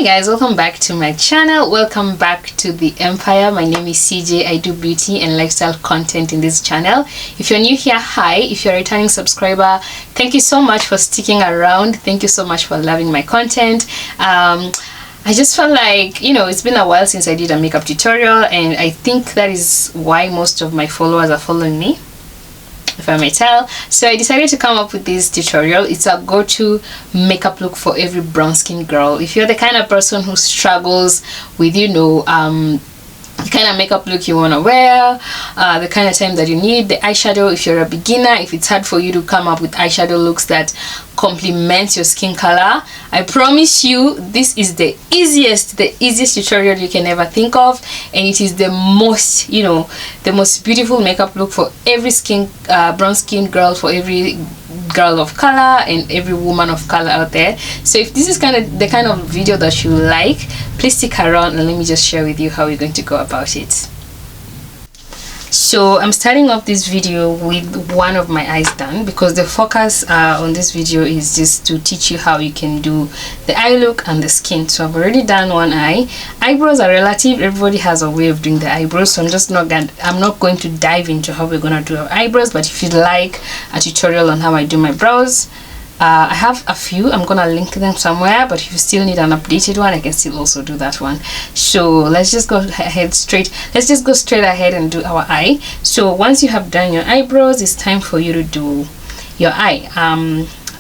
guys, welcome back to my channel. Welcome back to the empire. My name is CJ. I do beauty and lifestyle content in this channel. If you're new here, hi. If you're a returning subscriber, thank you so much for sticking around. Thank you so much for loving my content. I just felt like, it's been a while since I did a makeup tutorial, and I think that is why most of my followers are following me, if I may tell. So I decided to come up with this tutorial. It's a go-to makeup look for every brown skin girl. If you're the kind of person who struggles with the kind of makeup look you want to wear, the kind of time that you need, the eyeshadow, if you're a beginner, if it's hard for you to come up with eyeshadow looks that complement your skin color, I promise you this is the easiest tutorial you can ever think of, and it is the most beautiful makeup look for every brown skin girl, for every girl of color and every woman of color out there. So if this is the kind of video that you like, please stick around and let me just share with you how we're going to go about it. So I'm starting off this video with one of my eyes done, because the focus on this video is just to teach you how you can do the eye look and the skin. So I've already done one eye. Eyebrows are relative. Everybody has a way of doing the eyebrows, so I'm not going to dive into how we're gonna do our eyebrows. But if you'd like a tutorial on how I do my brows, I have a few. I'm gonna link them somewhere, but if you still need an updated one, I can still also do that one. So let's just go straight ahead and do our eye. So once you have done your eyebrows, it's time for you to do your eye.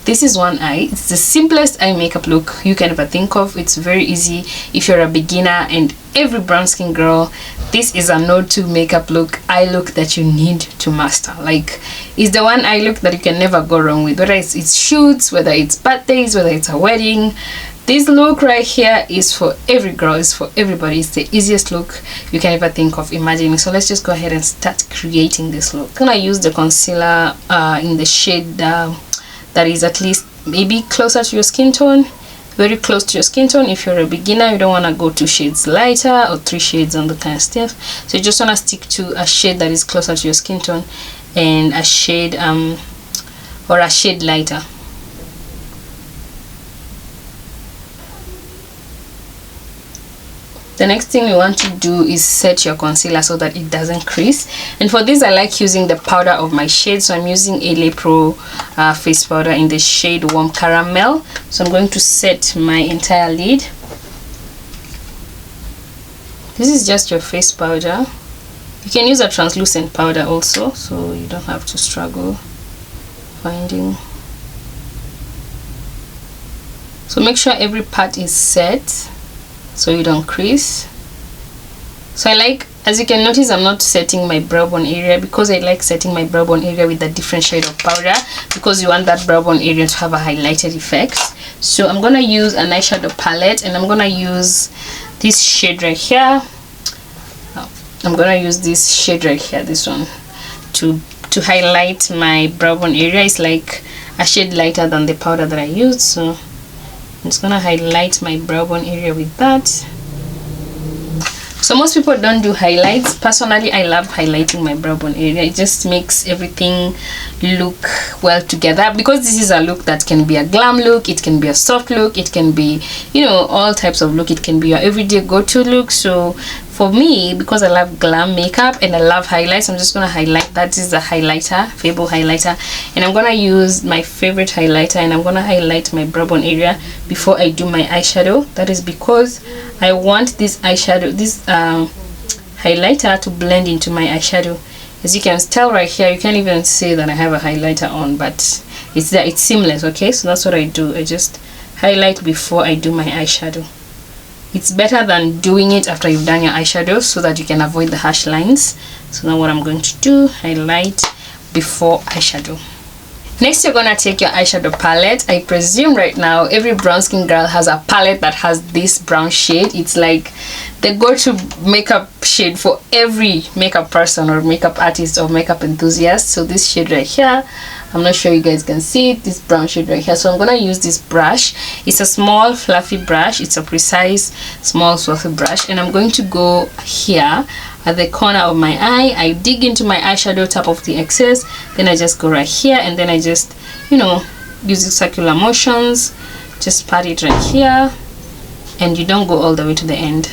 This is one eye. It's the simplest eye makeup look you can ever think of. It's very easy if you're a beginner, and every brown skin girl, this is a no-to makeup look, eye look that you need to master. Like, it's the one eye look that you can never go wrong with, whether it's shoots, whether it's birthdays, whether it's a wedding. This look right here is for every girl, it's for everybody. It's the easiest look you can ever think of imagining. So let's just go ahead and start creating this look. I'm gonna use the concealer in the shade that is at least maybe closer to your skin tone, very close to your skin tone. If you're a beginner, you don't want to go 2 shades lighter or 3 shades on the kind of stuff, so you just want to stick to a shade that is closer to your skin tone and a shade lighter. The next thing you want to do is set your concealer so that it doesn't crease, and for this I like using the powder of my shade. So I'm using LA Pro face powder in the shade Warm Caramel. So I'm going to set my entire lid. This is just your face powder. You can use a translucent powder also, so you don't have to struggle finding. So make sure every part is set so you don't crease. So as you can notice, I'm not setting my brow bone area, because I like setting my brow bone area with a different shade of powder, because you want that brow bone area to have a highlighted effect. So I'm gonna use an eyeshadow palette, and I'm gonna use this shade right here. I'm gonna use this shade right here, this one, to highlight my brow bone area. It's like a shade lighter than the powder that I used, so I'm just gonna highlight my brow bone area with that. So most people don't do highlights. Personally, I love highlighting my brow bone area. It just makes everything look well together, because this is a look that can be a glam look, it can be a soft look, it can be all types of look. It can be your everyday go-to look. So for me, because I love glam makeup and I love highlights, I'm just gonna highlight that. This is a highlighter, Fable highlighter, and I'm gonna use my favorite highlighter, and I'm gonna highlight my brow bone area before I do my eyeshadow. That is because I want this highlighter to blend into my eyeshadow. As you can tell right here, you can't even say that I have a highlighter on, but it's there, it's seamless. Okay, so that's what I do. I just highlight before I do my eyeshadow. It's better than doing it after you've done your eyeshadow, so that you can avoid the harsh lines. So now what I'm going to do, highlight before eyeshadow. Next, you're gonna take your eyeshadow palette. I presume right now every brown skin girl has a palette that has this brown shade. It's like the go-to makeup shade for every makeup person or makeup artist or makeup enthusiast. So this shade right here, I'm not sure you guys can see it, this brown shade right here. So I'm gonna use this brush. It's a small fluffy brush. It's a precise small fluffy brush, and I'm going to go here at the corner of my eye. I dig into my eyeshadow, tap off the excess, then I just go right here, and then I just using circular motions, just pat it right here, and you don't go all the way to the end.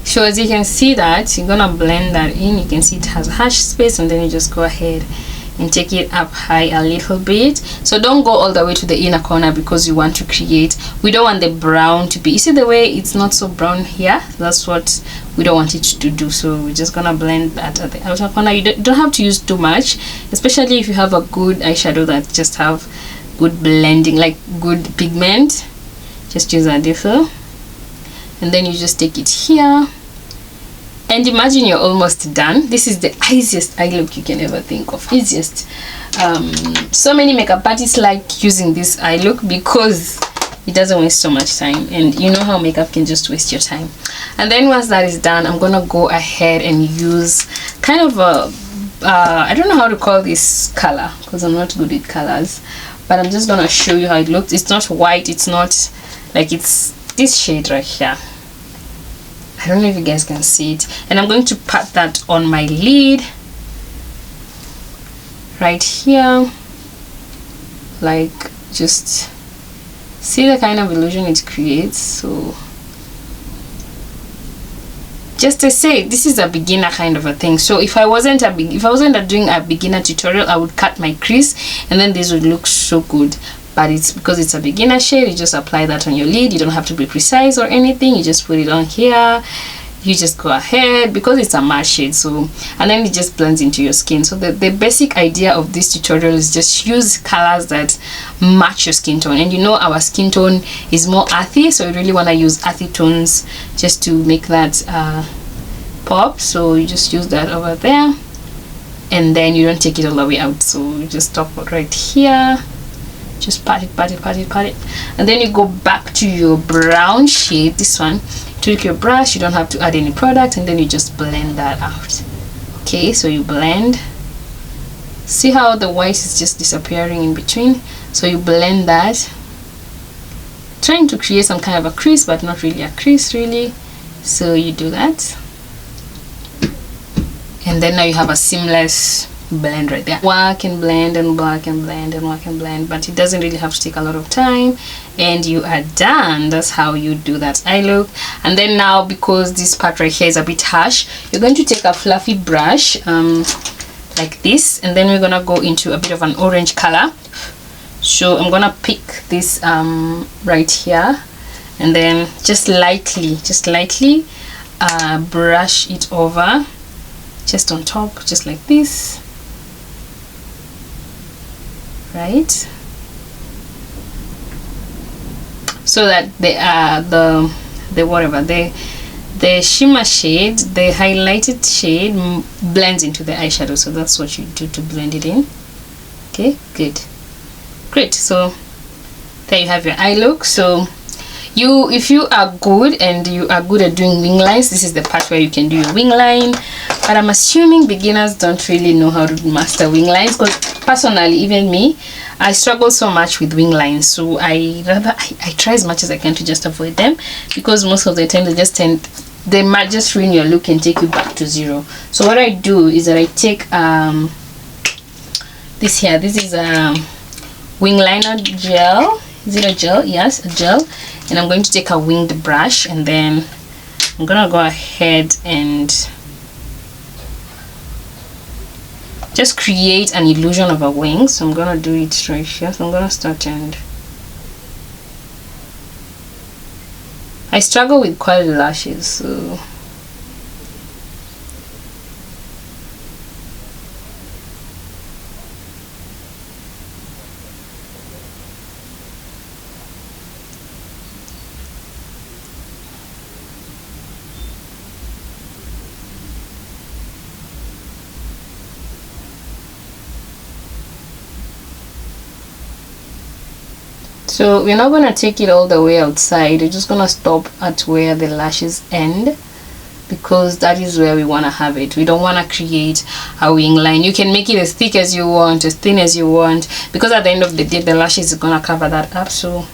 So as you can see that you're gonna blend that in, you can see it has hash space, and then you just go ahead and take it up high a little bit. So don't go all the way to the inner corner, because you want to create, we don't want the brown to be, you see the way it's not so brown here, that's what we don't want it to do. So we're just gonna blend that at the outer corner. You don't have to use too much, especially if you have a good eyeshadow that just have good blending, like good pigment. Just use a differ, and then you just take it here, and imagine you're almost done. This is the easiest eye look you can ever think of. Easiest. So many makeup artists like using this eye look because it doesn't waste so much time, and you know how makeup can just waste your time. And then once that is done, I'm gonna go ahead and use kind of a I don't know how to call this color because I'm not good with colors, but I'm just gonna show you how it looks. It's not white, it's not like, it's this shade right here. I don't know if you guys can see it, and I'm going to pat that on my lid right here, like, just see the kind of illusion it creates. So just to say, this is a beginner kind of a thing. So if I wasn't doing a beginner tutorial, I would cut my crease and then this would look so good. But it's because it's a beginner shade, you just apply that on your lid. You don't have to be precise or anything, you just put it on here, you just go ahead, because it's a matte shade, so, and then it just blends into your skin. So the basic idea of this tutorial is just use colors that match your skin tone, and you know our skin tone is more earthy, so you really want to use earthy tones just to make that pop. So you just use that over there, and then you don't take it all the way out, so you just stop right here, just pat it, pat it, pat it, pat it, and then you go back to your brown shade, this one, tweak your brush, you don't have to add any product, and then you just blend that out. Okay, so you blend, see how the white is just disappearing in between, so you blend that, trying to create some kind of a crease, but not really a crease really. So you do that, and then now you have a seamless blend right there. Work and blend and work and blend and work and blend, but it doesn't really have to take a lot of time, and you are done. That's how you do that eye look. And then now, because this part right here is a bit harsh, you're going to take a fluffy brush like this, and then we're gonna go into a bit of an orange color. So I'm gonna pick this right here, and then just lightly brush it over, just on top, just like this, right? So that the shimmer shade, the highlighted shade blends into the eyeshadow. So that's what you do to blend it in. Okay, good, great. So there you have your eye look. So if you are good and you are good at doing wing lines, this is the part where you can do your wing line. But I'm assuming beginners don't really know how to master wing lines, because personally, even me, I struggle so much with wing lines. So I try as much as I can to just avoid them, because most of the time they might just ruin your look and take you back to zero. So what I do is that I take this here, this is a wing liner gel. Is it a gel? Yes, a gel. And I'm going to take a winged brush, and then I'm gonna go ahead and just create an illusion of a wing. So I'm gonna do it right here. So I'm gonna start, and I struggle with quality lashes, so we're not going to take it all the way outside. We're just going to stop at where the lashes end, because that is where we want to have it. We don't want to create a wing line. You can make it as thick as you want, as thin as you want, because at the end of the day the lashes are going to cover that up. So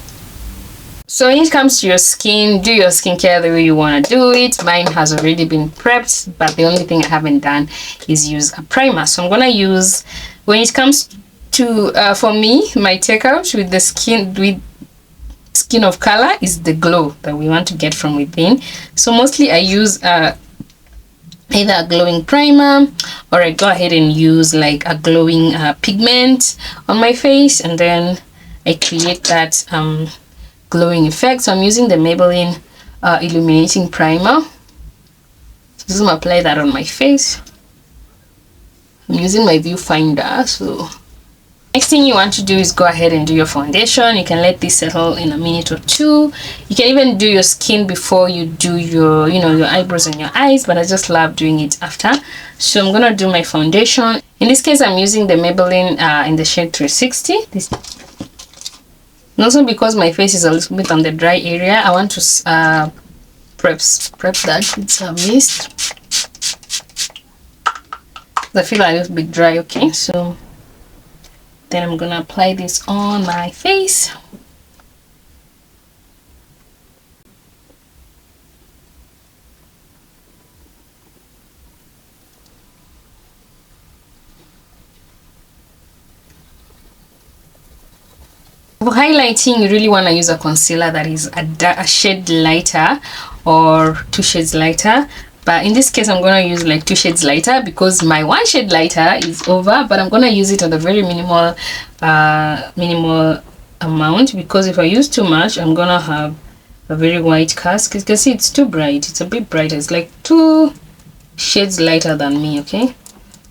when it comes to your skin, do your skincare the way you want to do it. Mine has already been prepped, but the only thing I haven't done is use a primer. So I'm going to use, when it comes to for me, my takeout with the skin of color is the glow that we want to get from within. So mostly I use either a glowing primer, or I go ahead and use like a glowing pigment on my face, and then I create that glowing effect. So I'm using the Maybelline illuminating primer. So just gonna apply that on my face. I'm using my viewfinder. So next thing you want to do is go ahead and do your foundation. You can let this settle in a minute or two. You can even do your skin before you do your, your eyebrows and your eyes, but I just love doing it after. So I'm gonna do my foundation. In this case, I'm using the Maybelline in the shade 360. This, and also because my face is a little bit on the dry area, I want to prep that with some mist. I feel a little bit dry. Okay, so then I'm gonna apply this on my face. For highlighting, you really want to use a concealer that is a shade lighter or 2 shades lighter. But in this case, I'm going to use like 2 shades lighter because my 1 shade lighter is over, but I'm going to use it on a very minimal amount, because if I use too much, I'm going to have a very white cast. You can see it's too bright. It's a bit brighter. It's like 2 shades lighter than me. Okay,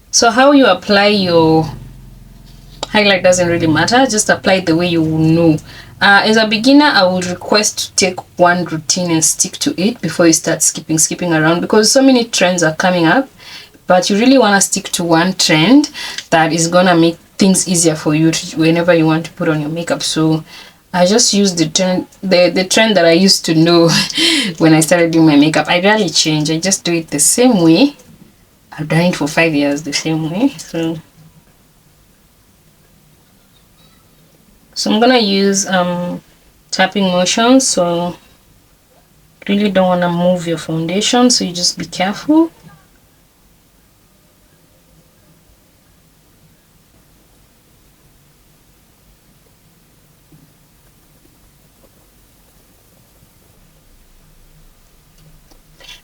so how you apply your highlight doesn't really matter. Just apply it the way you know. As a beginner, I would request to take one routine and stick to it before you start skipping around, because so many trends are coming up, but you really want to stick to one trend that is gonna make things easier for you whenever you want to put on your makeup. So I just use the trend that I used to know when I started doing my makeup. I rarely change. I just do it the same way. I've done it for 5 years the same way. So I'm gonna use tapping motion. So really don't want to move your foundation, so you just be careful.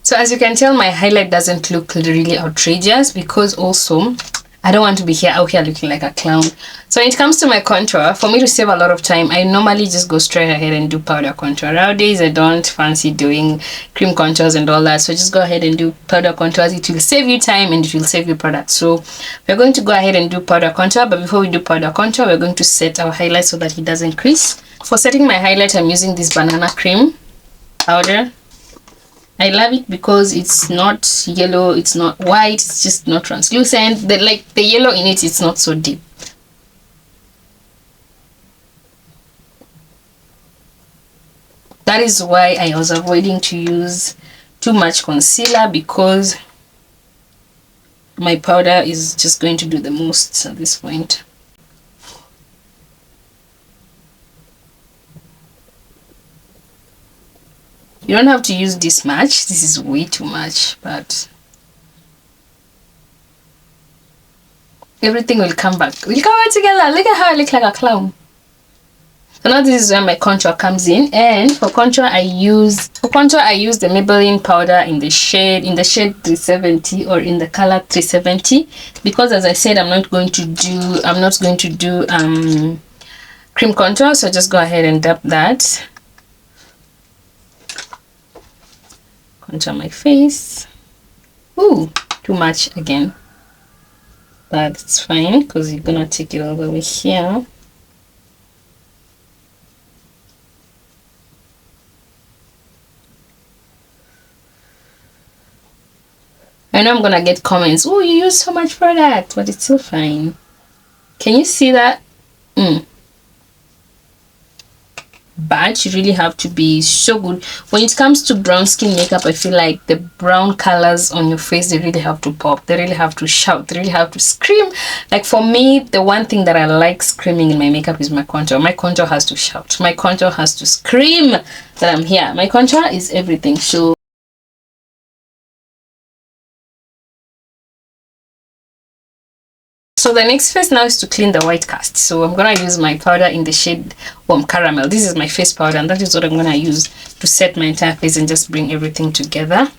So as you can tell, my highlight doesn't look really outrageous, because also I don't want to be out here looking like a clown. So when it comes to my contour, for me to save a lot of time, I normally just go straight ahead and do powder contour. Nowadays, I don't fancy doing cream contours and all that. So just go ahead and do powder contours. It will save you time and it will save you product. So we're going to go ahead and do powder contour. But before we do powder contour, we're going to set our highlight so that it doesn't crease. For setting my highlight, I'm using this banana cream powder. I love it because it's not yellow, it's not white, it's just not translucent. The yellow in it, it's not so deep. That is why I was avoiding to use too much concealer, because my powder is just going to do the most at this point. You don't have to use this much. This is way too much, but everything will come back. We'll come back together. Look at how I look like a clown. So now this is where my contour comes in, and for contour I use the Maybelline powder in the shade 370, or in the color 370, because as I said, I'm not going to do cream contour. So just go ahead and dab that. Contour my face. Ooh, too much again, but it's fine because you're gonna take it all the way here. I know I'm gonna get comments, oh, you use so much product, but it's still fine. Can you see that? But you really have to be so good when it comes to brown skin makeup. I feel like the brown colors on your face, they really have to pop, they really have to shout, they really have to scream. Like for me, the one thing that I like screaming in my makeup is my contour. My contour has to shout, my contour has to scream that I'm here. My contour is everything. So So the next phase now is to clean the white cast. So I'm gonna use my powder in the shade caramel. This is my face powder, and that is what I'm gonna use to set my entire face and just bring everything together.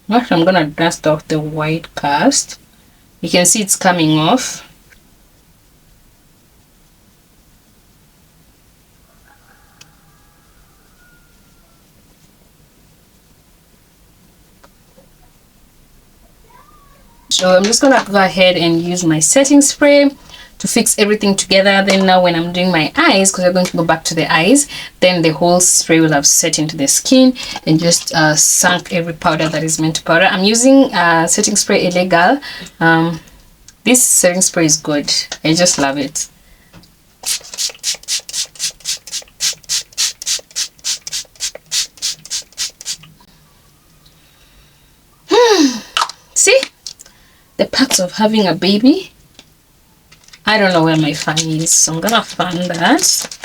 Next, I'm gonna dust off the white cast. You can see it's coming off. So I'm just gonna go ahead and use my setting spray to fix everything together. Then now when I'm doing my eyes, because we're going to go back to the eyes, then the whole spray will have set into the skin and just sunk every powder that is meant to powder. I'm using setting spray Illegal. This setting spray is good. I just love it. See the parts of having a baby. I don't know where my fan is, so I'm gonna fan that.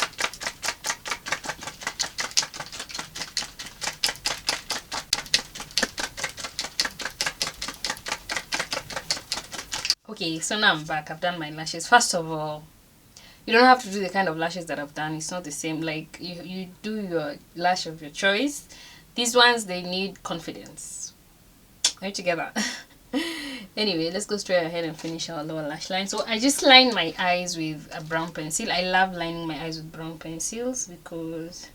Okay, so now I'm back. I've done my lashes. First of all, you don't have to do the kind of lashes that I've done. It's not the same. Like you do your lash of your choice. These ones, they need confidence. Are you together? Anyway, let's go straight ahead and finish our lower lash line. So I just line my eyes with a brown pencil. I love lining my eyes with brown pencils because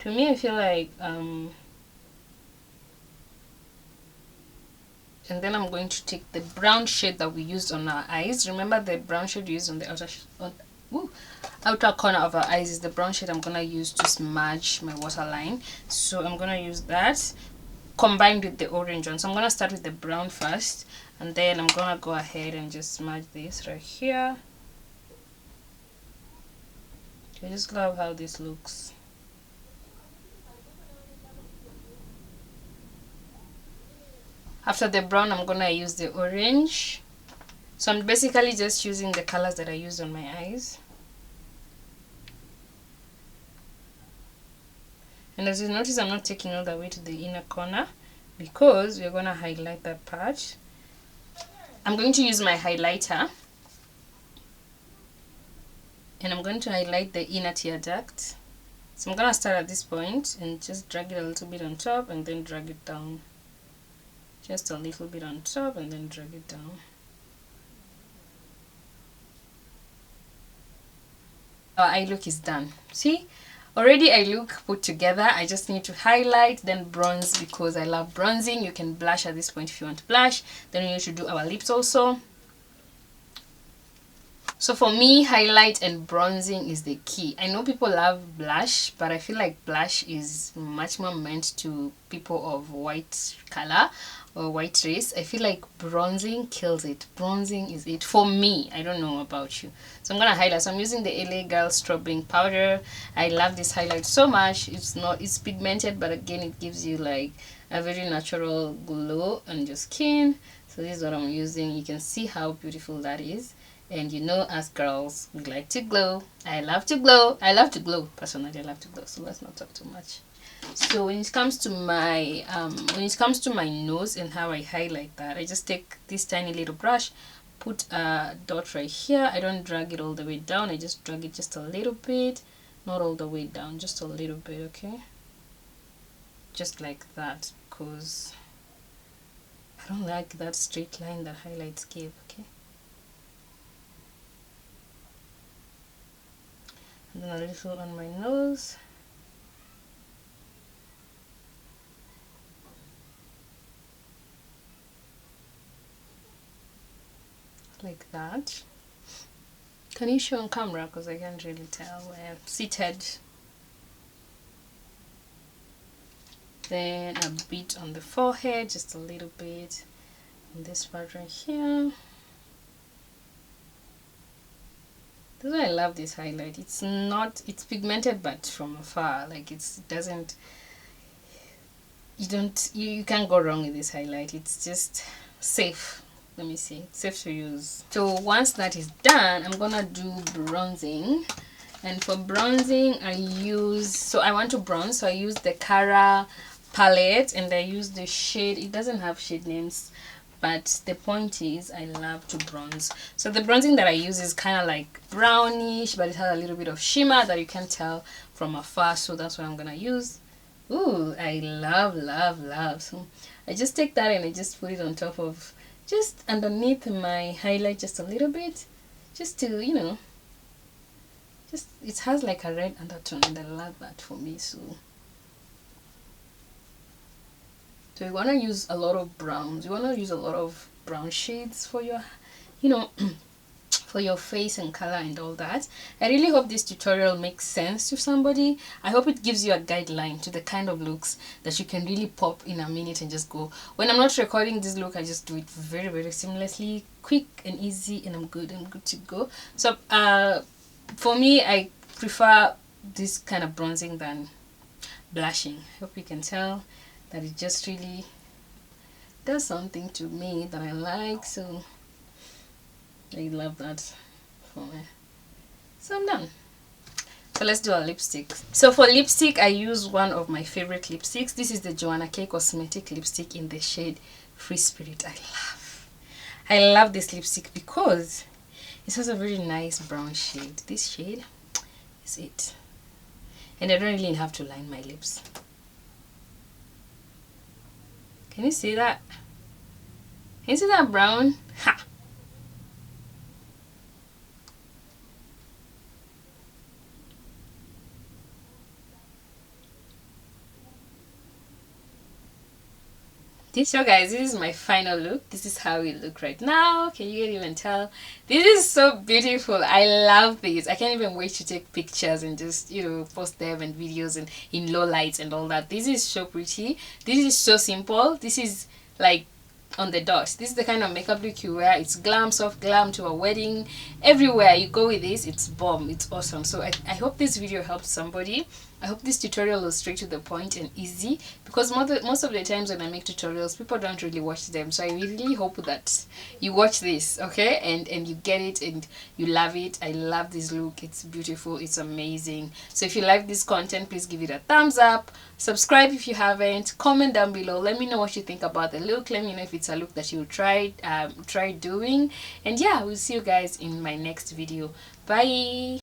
to me I feel like and then I'm going to take the brown shade that we used on our eyes. Remember the brown shade we used on the outer corner of our eyes is the brown shade I'm gonna use to smudge my waterline. So I'm gonna use that combined with the orange one. So I'm gonna start with the brown first, and then I'm gonna go ahead and just smudge this right here. I just love how this looks. After the brown, I'm gonna use the orange. So I'm basically just using the colors that I used on my eyes. And as you notice, I'm not taking all the way to the inner corner because we're gonna highlight that part. I'm going to use my highlighter and I'm going to highlight the inner tear duct. So I'm gonna start at this point and just drag it a little bit on top and then drag it down. Just a little bit on top and then drag it down. Our eye look is done. See? Already I look put together. I just need to highlight, then bronze because I love bronzing. You can blush at this point if you want to blush. Then we need to do our lips also. So for me, highlight and bronzing is the key. I know people love blush, but I feel like blush is much more meant to people of white color or white race. I feel like bronzing kills it. Bronzing is it for me. I don't know about you. So I'm gonna highlight. So I'm using the LA Girl Strobing powder. I love this highlight so much. It's pigmented, but again it gives you like a very natural glow on your skin. So this is what I'm using. You can see how beautiful that is. And you know, as girls, we like to glow. I love to glow. I love to glow. Personally, I love to glow. So let's not talk too much. So when it comes to my nose and how I highlight that, I just take this tiny little brush, put a dot right here. I don't drag it all the way down. I just drag it just a little bit, not all the way down, just a little bit. Okay, just like that, because I don't like that straight line that highlights give. Okay. And then a little on my nose. Like that. Can you show on camera? Because I can't really tell where I'm seated. Then a bit on the forehead, just a little bit. And this part right here. That's why I love this highlight. It's pigmented, but from afar. Like you can't go wrong with this highlight. It's just safe. Let me see. It's safe to use. So once that is done, I'm gonna do bronzing. And for bronzing, I want to bronze, so I use the Cara palette and I use the shade. It doesn't have shade names, but the point is I love to bronze. So the bronzing that I use is kind of like brownish, but it has a little bit of shimmer that you can tell from afar, so that's what I'm gonna use. Ooh, I love. So I just take that and I just put it on top of, just underneath my highlight, just a little bit, just to, you know, just, it has like a red undertone and I love that for me. So you want to use a lot of browns, you want to use a lot of brown shades for your, you know, for your face and color and all that. I really hope this tutorial makes sense to somebody. I hope it gives you a guideline to the kind of looks that you can really pop in a minute and just go. When I'm not recording this look, I just do it very seamlessly, quick and easy, and I'm good to go. So for me, I prefer this kind of bronzing than blushing. I hope you can tell that it just really does something to me that I like. So I love that for me. So I'm done. So let's do our lipstick. So for lipstick, I use one of my favorite lipsticks. This is the Joanna K Cosmetic lipstick in the shade Free Spirit. I love this lipstick because it has a very nice brown shade. This shade is it. And I don't really have to line my lips. Can you see that? Can you see that brown? Ha! So guys, this is my final look. This is how we look right now. Can you even tell? This is so beautiful. I love this. I can't even wait to take pictures and just, you know, post them and videos and in low lights and all that. This is so pretty. This is so simple. This is like on the dot. This is the kind of makeup look you wear. It's glam, soft glam to a wedding. Everywhere you go with this, it's bomb. It's awesome. So I hope this video helped somebody. I hope this tutorial was straight to the point and easy, because most of the times when I make tutorials, people don't really watch them. So I really hope that you watch this, okay, and you get it and you love it. I love this look. It's beautiful. It's amazing. So if you like this content, please give it a thumbs up. Subscribe if you haven't. Comment down below. Let me know what you think about the look. Let me know if it's a look that you'll try doing. And yeah, we'll see you guys in my next video. Bye.